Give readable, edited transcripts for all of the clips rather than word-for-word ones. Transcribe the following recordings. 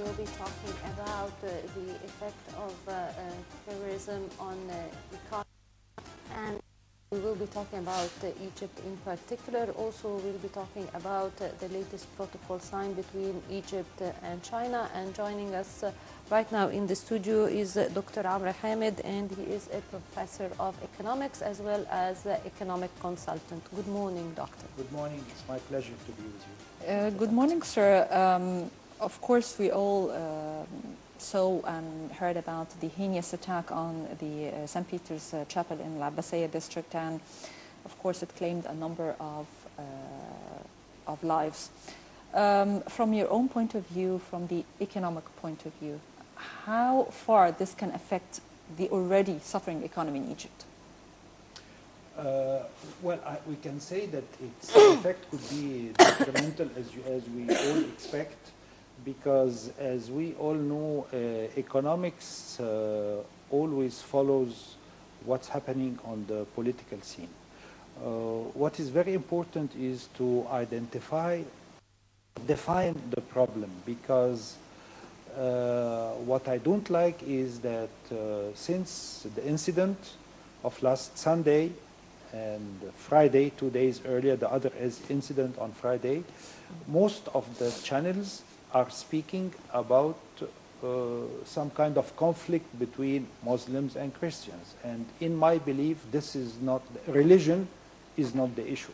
will be talking about the effect of terrorism on economy, and we will be talking about Egypt in particular. Also, we'll be talking about the latest protocol signed between Egypt and China. And joining us right now in the studio is Dr. Amr Hamid, and he is a professor of economics as well as economic consultant. Good morning, doctor. Good morning. It's my pleasure to be with you. Good morning, sir. Of course, we all saw and heard about the heinous attack on the St. Peter's Chapel in La Abbasiyya district, and of course it claimed a number of lives. From your own point of view, from the economic point of view, how far this can affect the already suffering economy in Egypt? We can say that its effect could be detrimental as we all expect, because as we all know, economics always follows what's happening on the political scene. What is very important is to define the problem, because what I don't like is that since the incident of last Sunday and Friday, 2 days earlier, the other incident on Friday, most of the channels are speaking about some kind of conflict between Muslims and Christians. And in my belief, this is not, religion is not the issue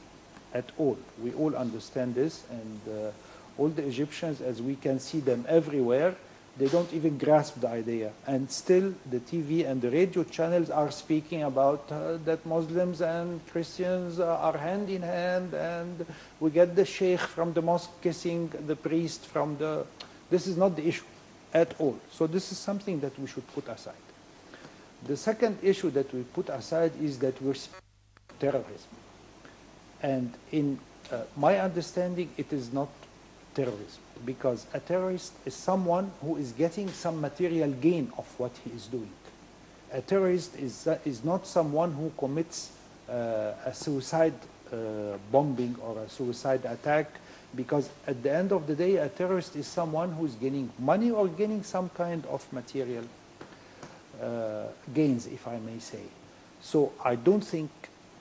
at all. We all understand this, and all the Egyptians, as we can see them everywhere, they don't even grasp the idea. And still, the TV and the radio channels are speaking about that Muslims and Christians are hand in hand, and we get the sheikh from the mosque kissing the priest from the... This is not the issue at all. So this is something that we should put aside. The second issue that we put aside is that we're speaking of terrorism. And in my understanding, it is not terrorism, because a terrorist is someone who is getting some material gain of what he is doing. A terrorist is not someone who commits a suicide bombing or a suicide attack, because at the end of the day, a terrorist is someone who is gaining money or gaining some kind of material gains, if I may say. So I don't think...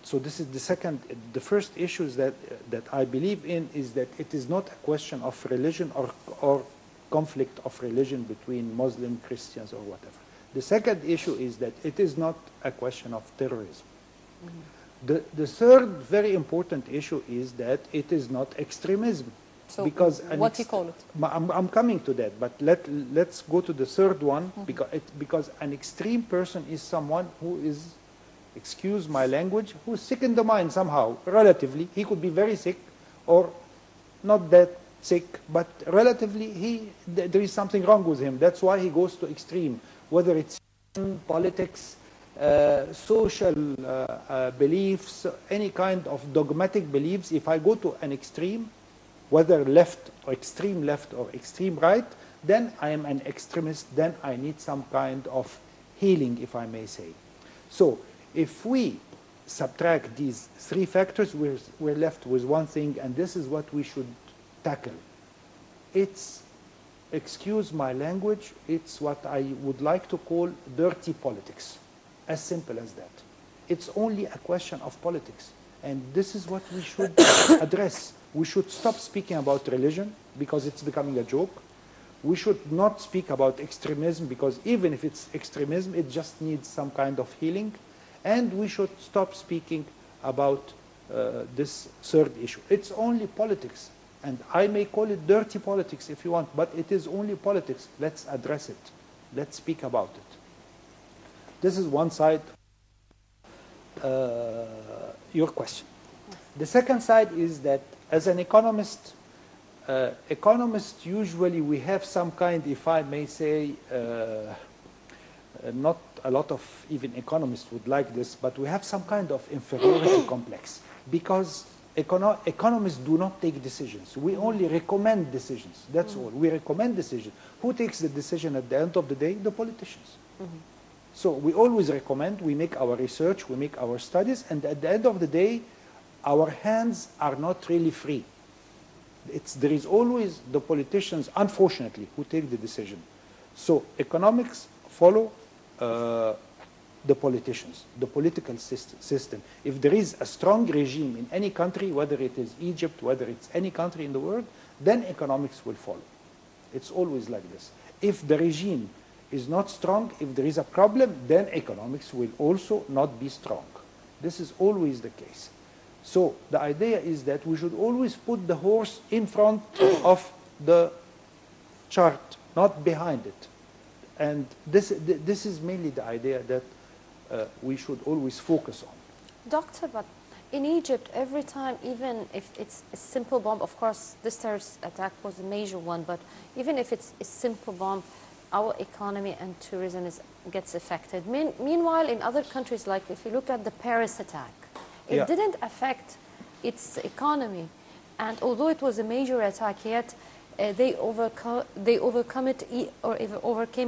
So this is the second. The first issue that I believe in is that it is not a question of religion or conflict of religion between Muslim, Christians, or whatever. The second issue is that it is not a question of terrorism. Mm-hmm. The third very important issue is that it is not extremism. So because what do you call it? I'm coming to that, but let's go to the third one. Mm-hmm. because an extreme person is someone who is, excuse my language, who's sick in the mind somehow, relatively. He could be very sick or not that sick, but relatively there is something wrong with him. That's why he goes to extreme, whether it's politics, social beliefs, any kind of dogmatic beliefs. If I go to an extreme, whether left or extreme right, then I am an extremist, then I need some kind of healing, if I may say. So if we subtract these three factors, we're left with one thing, and this is what we should tackle. It's, excuse my language, it's what I would like to call dirty politics. As simple as that. It's only a question of politics. And this is what we should address. We should stop speaking about religion, because it's becoming a joke. We should not speak about extremism, because even if it's extremism, it just needs some kind of healing. And we should stop speaking about this third issue. It's only politics. And I may call it dirty politics if you want, but it is only politics. Let's address it. Let's speak about it. This is one side, your question. The second side is that as an economist, economists usually we have some kind, if I may say, not a lot of even economists would like this, but we have some kind of inferiority complex, because economists do not take decisions. We only recommend decisions. That's all. We recommend decisions. Who takes the decision at the end of the day? The politicians. Mm-hmm. So we always recommend, we make our research, we make our studies, and at the end of the day, our hands are not really free. There is always the politicians, unfortunately, who take the decision. So economics follow the politicians, the political system. If there is a strong regime in any country, whether it is Egypt, whether it's any country in the world, then economics will follow. It's always like this. If the regime is not strong, if there is a problem, then economics will also not be strong. This is always the case. So the idea is that we should always put the horse in front of the chart, not behind it. And this is mainly the idea that we should always focus on. Doctor, but in Egypt, every time, even if it's a simple bomb, of course, this terrorist attack was a major one, but even if it's a simple bomb, our economy and tourism gets affected. Meanwhile, in other countries, like if you look at the Paris attack, it didn't affect its economy. And although it was a major attack, yet they overcame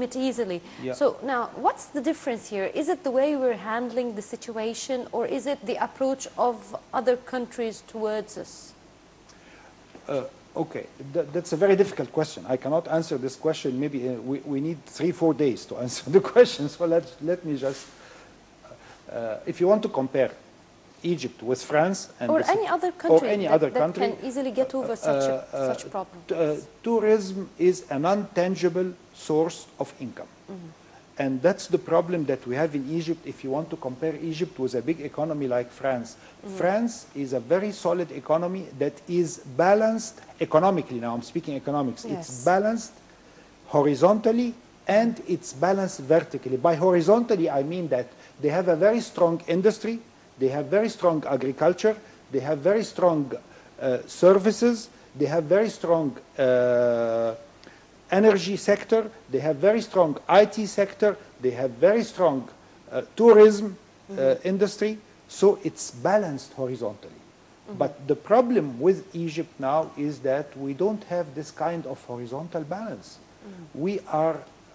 it easily. Yeah. So now, what's the difference here? Is it the way we're handling the situation, or is it the approach of other countries towards us? Okay, that's a very difficult question. I cannot answer this question. Maybe we need 3-4 days to answer the question. So let me just, if you want to compare Egypt with France and or any other country that country can easily get over such problems. Tourism is a non-tangible source of income. And that's the problem that we have in Egypt. If you want to compare Egypt with a big economy like France, France is a very solid economy that is balanced economically. Now I'm speaking economics. Yes. It's balanced horizontally and it's balanced vertically. By horizontally, I mean that they have a very strong industry, they have very strong agriculture, they have very strong services, they have very strong energy sector, they have very strong IT sector, they have very strong tourism industry, so it's balanced horizontally. But the problem with Egypt now is that we don't have this kind of horizontal balance.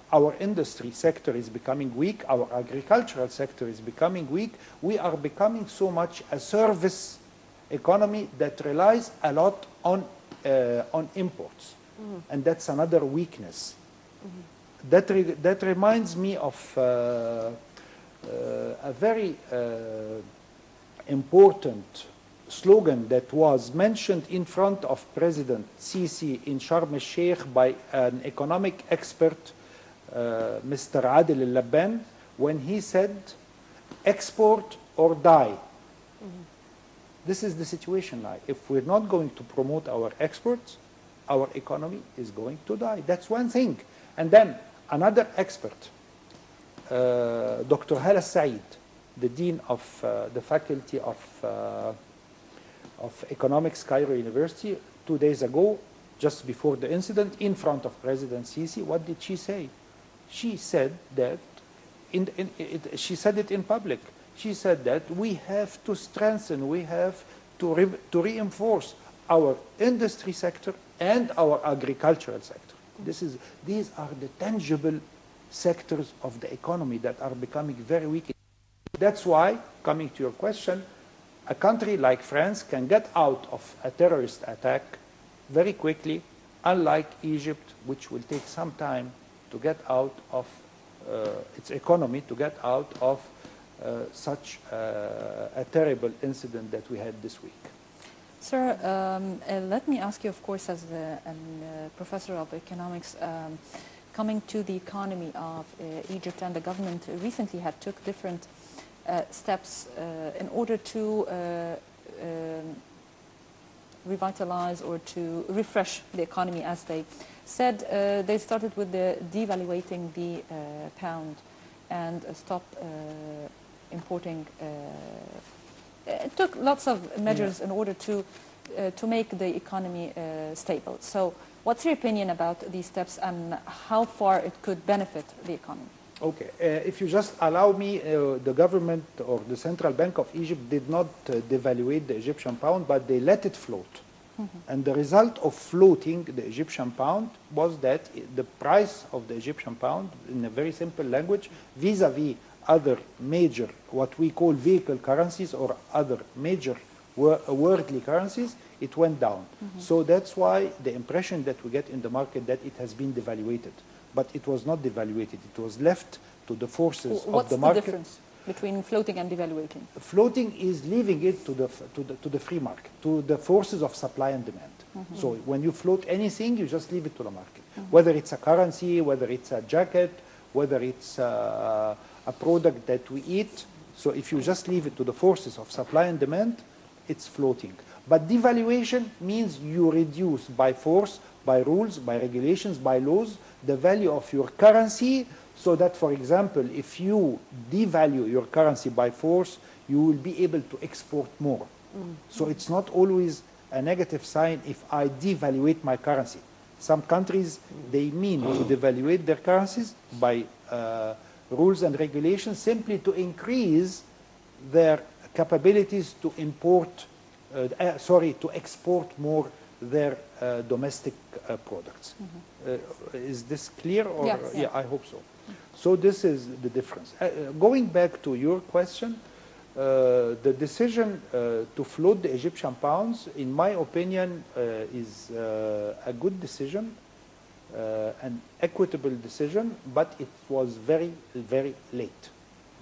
Our industry sector is becoming weak, our agricultural sector is becoming weak, we are becoming so much a service economy that relies a lot on imports. And that's another weakness. That reminds me of a very important slogan that was mentioned in front of President Sisi in Sharm el-Sheikh by an economic expert, Mr. Adel al-Labban, when he said, export or die. This is the situation now. If we're not going to promote our exports, our economy is going to die. That's one thing. And then another expert, Dr. Hala Said, the dean of the faculty of economics, Cairo University, 2 days ago, just before the incident, in front of President Sisi, what did she say? She said that, she said it in public. She said that we have to strengthen, we have to reinforce our industry sector and our agricultural sector. These are the tangible sectors of the economy that are becoming very weak. That's why, coming to your question, a country like France can get out of a terrorist attack very quickly, unlike Egypt, which will take some time to get out of its economy, to get out of such a terrible incident that we had this week. Sir, let me ask you, of course, as a professor of economics, coming to the economy of Egypt, and the government recently had took different steps in order to revitalize or to refresh the economy, as they said. They started with the devaluating the pound and stop importing. It took lots of measures in order to make the economy stable. So what's your opinion about these steps and how far it could benefit the economy? Okay, if you just allow me, the government or the Central Bank of Egypt did not devaluate the Egyptian pound, but they let it float. And the result of floating the Egyptian pound was that the price of the Egyptian pound, in a very simple language, vis-a-vis other major, what we call vehicle currencies or other major worldly currencies, it went down. So that's why the impression that we get in the market that it has been devaluated. But it was not devaluated. It was left to the forces of the market. What's the difference between floating and devaluating? Floating is leaving it to the free market, to the forces of supply and demand. So when you float anything, you just leave it to the market. Whether it's a currency, whether it's a jacket, whether it's a product that we eat. So if you just leave it to the forces of supply and demand, it's floating. But devaluation means you reduce by force, by rules, by regulations, by laws, the value of your currency, so that, for example, if you devalue your currency by force, you will be able to export more. So it's not always a negative sign if I devaluate my currency. Some countries, they mean to devaluate their currencies by rules and regulations simply to increase their capabilities to import, to export more their domestic products. Is this clear? Or Yes. Yeah, I hope so. So this is the difference. Going back to your question, the decision to float the Egyptian pounds, in my opinion, is a good decision, an equitable decision, but it was very, very late.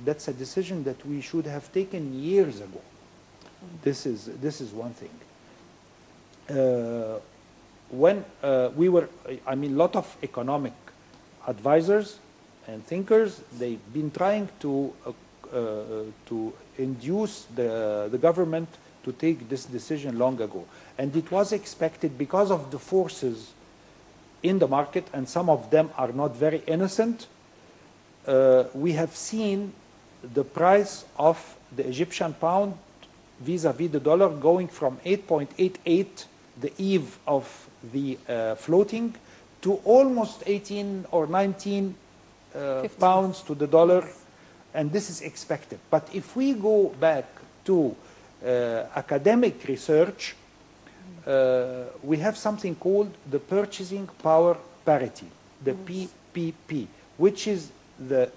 That's a decision that we should have taken years ago. This is one thing. When we were, I mean, a lot of economic advisors and thinkers, they've been trying to induce the government to take this decision long ago. And it was expected because of the forces in the market, and some of them are not very innocent. We have seen the price of the Egyptian pound vis-a-vis the dollar going from 8.88, the eve of the floating, to almost 18 or 19 pounds to the dollar, and this is expected. But if we go back to academic research, we have something called the purchasing power parity, the PPP, which is the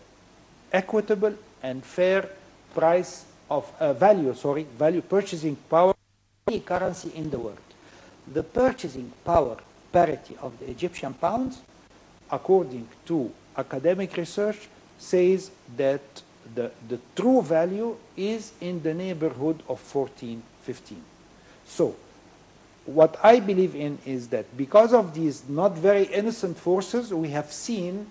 equitable and fair price of value purchasing power of any currency in the world. The purchasing power parity of the Egyptian pounds, according to academic research, says that the true value is in the neighborhood of 14, 15. So what I believe in is that because of these not very innocent forces, we have seen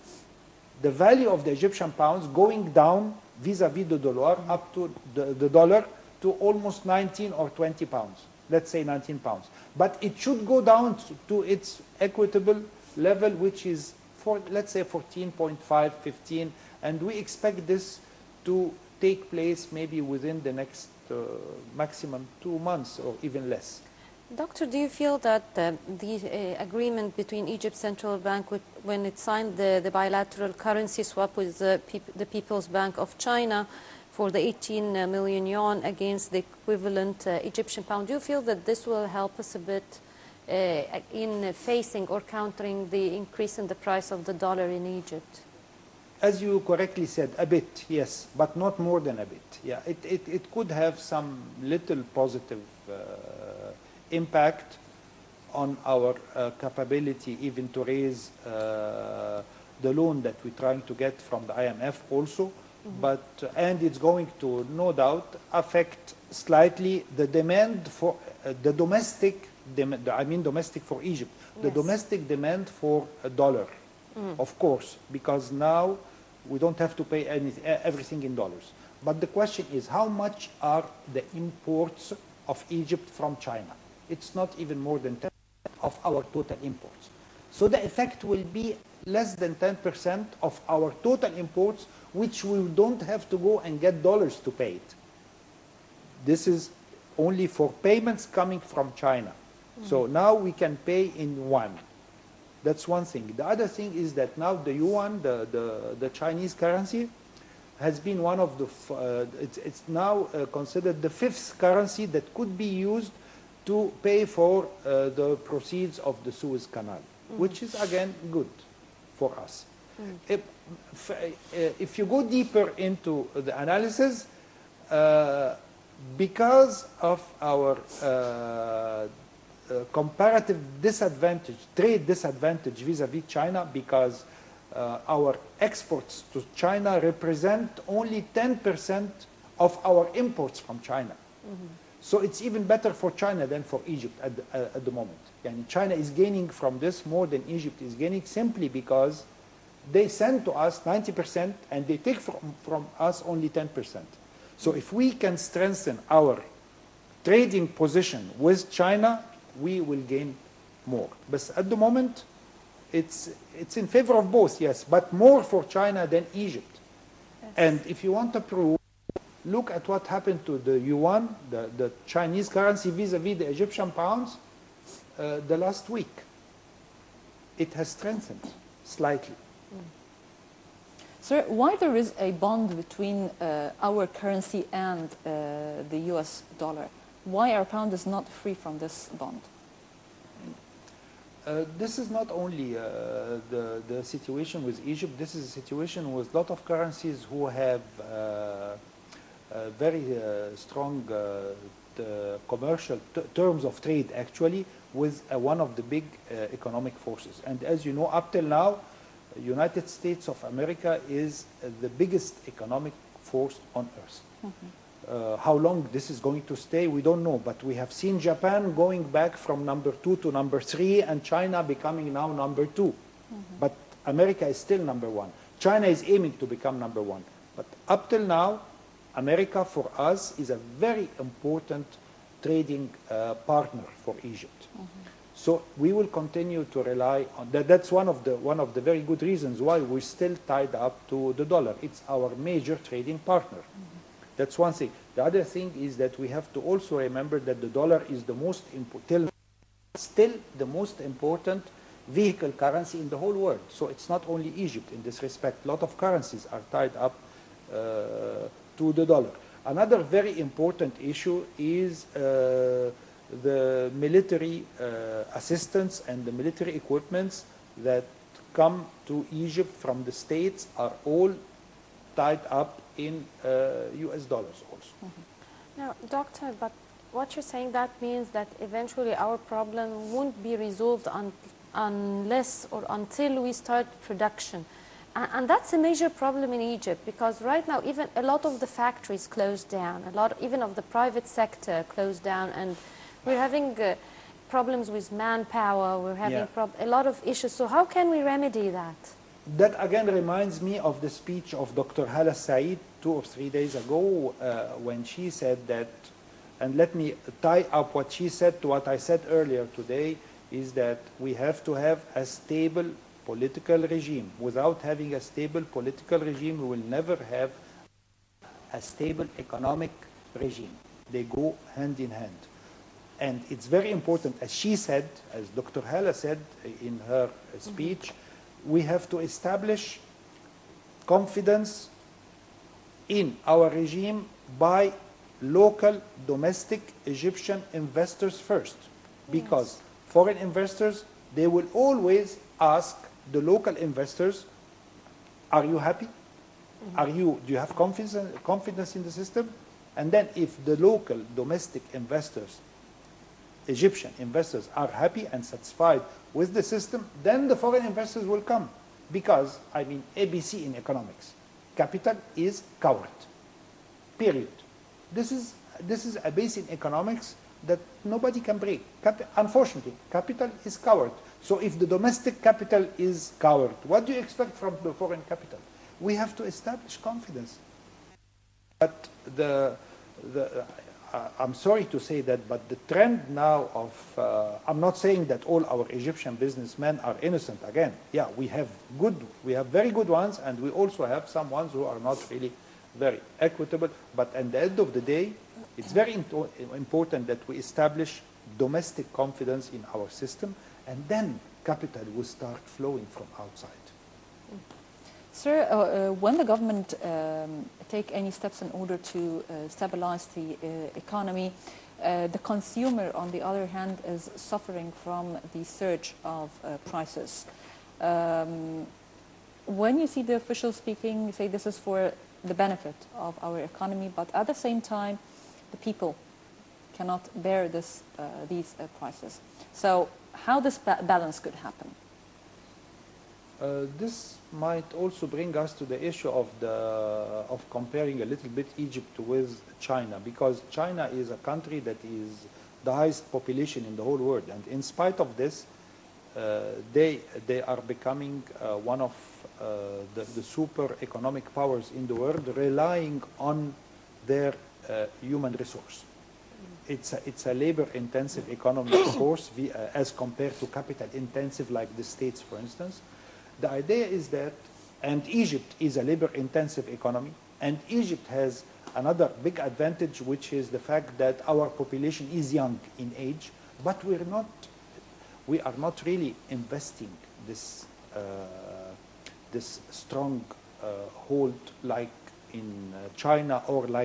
the value of the Egyptian pounds going down vis-a-vis the dollar, up to the dollar, to almost 19 or 20 pounds. Let's say 19 pounds. But it should go down to its equitable level, which is, let's say, 14.5, 15. And we expect this to take place maybe within the next maximum 2 months or even less. Doctor, do you feel that the agreement between Egypt's central bank when it signed the bilateral currency swap with the People's Bank of China for the 18 million yuan against the equivalent Egyptian pound, do you feel that this will help us a bit in facing or countering the increase in the price of the dollar in Egypt? As you correctly said, a bit, yes, but not more than a bit. Yeah, it could have some little positive impact on our capability even to raise the loan that we're trying to get from the IMF also. But and it's going to no doubt affect slightly the demand for the domestic demand, I mean domestic for Egypt, the domestic demand for a dollar, of course, because now we don't have to pay everything in dollars. But the question is, how much are the imports of Egypt from China? It's not even more than 10% of our total imports. So the effect will be less than 10% of our total imports, which we don't have to go and get dollars to pay it. This is only for payments coming from China. So now we can pay in yuan. That's one thing. The other thing is that now the yuan, the Chinese currency, has been one of the, it's now considered the 5th currency that could be used to pay for the proceeds of the Suez Canal, which is again good for us. If you go deeper into the analysis, Because of our comparative disadvantage, trade disadvantage vis-à-vis China, because our exports to China represent only 10% of our imports from China. So it's even better for China than for Egypt at the moment. And China is gaining from this more than Egypt is gaining, simply because they send to us 90% and they take from us only 10%. So if we can strengthen our trading position with China, we will gain more. But at the moment, it's in favor of both, yes, but more for China than Egypt. Yes. And if you want to prove, look at what happened to the yuan, the Chinese currency vis-à-vis the Egyptian pounds the last week. It has strengthened slightly. Sir, why there is a bond between our currency and the US dollar? Why our pound is not free from this bond? This is not only the situation with Egypt. This is a situation with a lot of currencies who have very strong commercial terms of trade, actually, with one of the big economic forces. And as you know, up till now, United States of America is the biggest economic force on earth. How long this is going to stay, we don't know, but we have seen Japan going back from number 2 to number 3, and China becoming now number 2. But America is still number 1. China is aiming to become number 1. But up till now, America for us is a very important trading partner for Egypt. So we will continue to rely on that. That's one of the very good reasons why we're still tied up to the dollar. It's our major trading partner. That's one thing. The other thing is that we have to also remember that the dollar is the most still the most important vehicle currency in the whole world. So it's not only Egypt in this respect. A lot of currencies are tied up to the dollar. Another very important issue is the military assistance and the military equipments that come to Egypt from the States are all tied up in US dollars also. Now, Doctor, but what you're saying, that means that eventually our problem won't be resolved unless or until we start production. And that's a major problem in Egypt, because right now even a lot of the factories closed down, a lot even of the private sector closed down, and we're having problems with manpower, we're having a lot of issues. So how can we remedy that? That again reminds me of the speech of Dr. Hala Said 2 or 3 days ago when she said that, and let me tie up what she said to what I said earlier today, is that we have to have a stable political regime. Without having a stable political regime, we will never have a stable economic regime. They go hand in hand. And it's very important, as she said, as Dr. Hala said in her speech, we have to establish confidence in our regime by local, domestic Egyptian investors first. Because foreign investors, they will always ask the local investors, are you happy? Do you have confidence in the system? And then if the local domestic investors, Egyptian investors, are happy and satisfied with the system, then the foreign investors will come. Because, I mean, ABC in economics, capital is coward, period. This is a base in economics that nobody can break. Unfortunately, capital is coward. So if the domestic capital is coward, what do you expect from the foreign capital? We have to establish confidence. But I'm sorry to say that, but the trend now of, I'm not saying that all our Egyptian businessmen are innocent again. Yeah, we have very good ones, and we also have some ones who are not really very equitable. But at the end of the day, it's very important that we establish domestic confidence in our system, and then capital will start flowing from outside. Sir, when the government take any steps in order to stabilize the economy, the consumer, on the other hand, is suffering from the surge of prices. When you see the officials speaking, you say this is for the benefit of our economy, but at the same time, the people cannot bear these prices. So how this balance could happen? This might also bring us to the issue of comparing a little bit Egypt with China, because China is a country that is the highest population in the whole world, and in spite of this, they are becoming one of the super economic powers in the world, relying on their human resource. It's a labor-intensive economy, of course, as compared to capital-intensive like the States, for instance. The idea is that, and Egypt is a labor-intensive economy, and Egypt has another big advantage, which is the fact that our population is young in age, but we are not really investing this strong hold like in China or like